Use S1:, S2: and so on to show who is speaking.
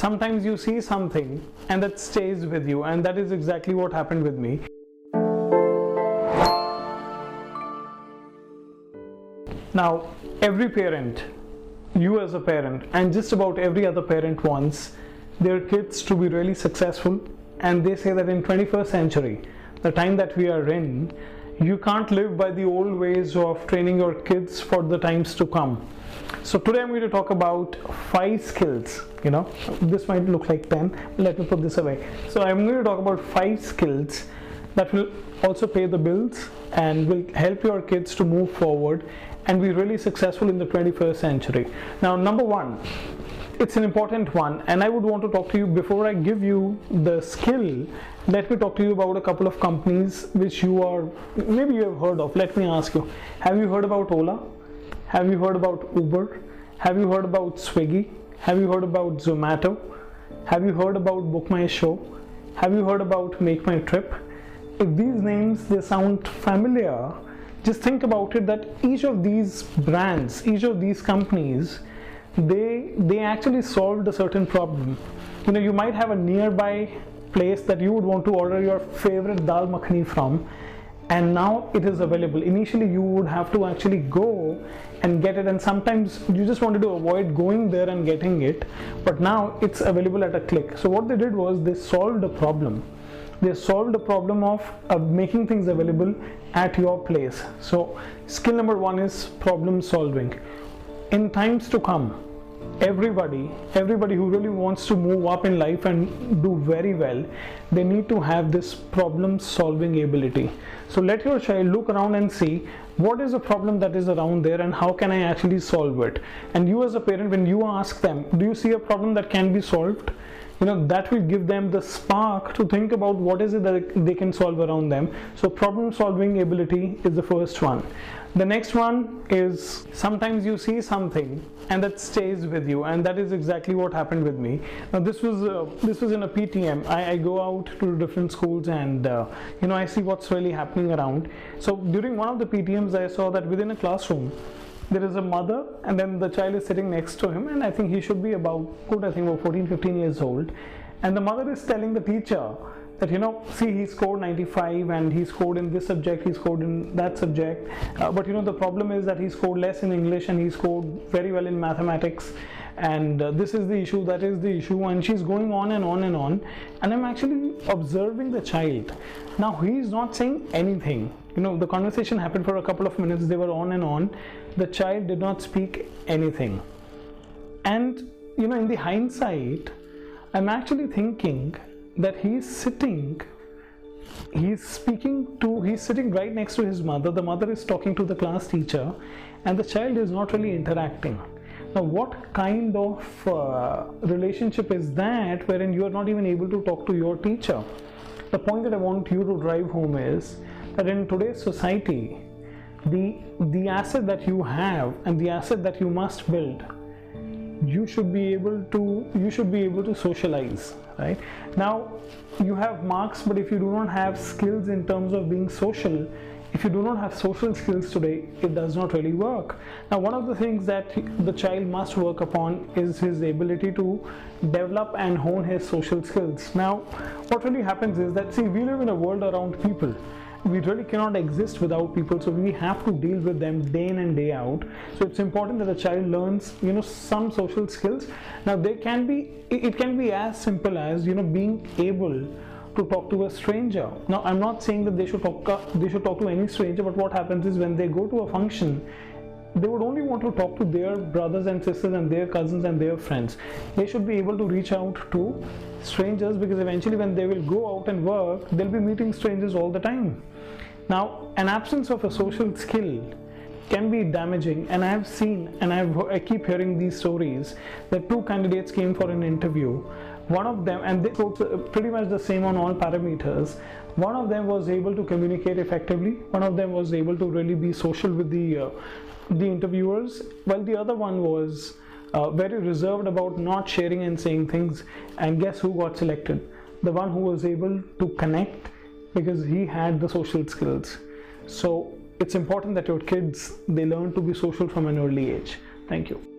S1: Sometimes you see something and that stays with you, and that is exactly what happened with me. Now, every parent, you as a parent, and just about every other parent wants their kids to be really successful, and they say that in 21st century, the time that we are in, you can't live by the old ways of training your kids for the times to come. So today I'm going to talk about 5 skills. This might look like 10, let me put this away. So I'm going to talk about 5 skills that will also pay the bills and will help your kids to move forward and be really successful in the 21st century. Now, number 1, it's an important one, and I would want to talk to you before I give you the skill. Let me talk to you about a couple of companies which maybe you have heard of. Let me ask you, have you heard about Ola? Have you heard about Uber? Have you heard about Swiggy? Have you heard about Zomato? Have you heard about Book My Show? Have you heard about Make My Trip? If these names, they sound familiar, just think about it, that each of these brands, each of these companies, they actually solved a certain problem. You might have a nearby place that you would want to order your favorite dal makhani from, and now it is available. Initially you would have to actually go and get it, and sometimes you just wanted to avoid going there and getting it, but now it's available at a click. So what they did was they solved a problem. They solved the problem of making things available at your place. So skill number 1 is problem solving. In times to come, everybody who really wants to move up in life and do very well, they need to have this problem solving ability. So let your child look around and see what is the problem that is around there and how can I actually solve it. And you as a parent, when you ask them, do you see a problem that can be solved? That will give them the spark to think about what is it that they can solve around them. So problem solving ability is the first one. The next one is, sometimes you see something and that stays with you, and that is exactly what happened with me. Now this was in a PTM. I go out to different schools and I see what's really happening around. So during one of the PTMs, I saw that within a classroom there is a mother, and then the child is sitting next to him, and I think he should be about 14-15 years old, and the mother is telling the teacher that see, he scored 95 and he scored in this subject, he scored in that subject, but the problem is that he scored less in English and he scored very well in mathematics, and this is the issue, that is the issue, and she's going on and on and on, and I'm actually observing the child. Now he is not saying anything. The conversation happened for a couple of minutes, they were on and on. The child did not speak anything, and in the hindsight, I'm actually thinking that he's sitting right next to his mother. The mother is talking to the class teacher, and the child is not really interacting. Now what kind of relationship is that wherein you are not even able to talk to your teacher? The point that I want you to drive home is that in today's society, the asset that you have and the asset that you must build, you should be able to socialize, right? Now you have marks, but if you do not have skills in terms of being social, if you do not have social skills today, it does not really work. Now one of the things that the child must work upon is his ability to develop and hone his social skills. Now what really happens is that, see, we live in a world around people. We really cannot exist without people, so we have to deal with them day in and day out. So it's important that a child learns some social skills. Now it can be as simple as being able to talk to a stranger. Now I'm not saying that they should talk to any stranger, but what happens is when they go to a function, they would only want to talk to their brothers and sisters and their cousins and their friends. They should be able to reach out to strangers, because eventually when they will go out and work, they'll be meeting strangers all the time. Now an absence of a social skill can be damaging, and I have seen, and I keep hearing these stories, that 2 candidates came for an interview. One of them, and they scored pretty much the same on all parameters, one of them was able to communicate effectively, one of them was able to really be social with the interviewers, while the other one was very reserved about not sharing and saying things. And guess who got selected? The one who was able to connect, because he had the social skills. So it's important that your kids, they learn to be social from an early age. Thank you.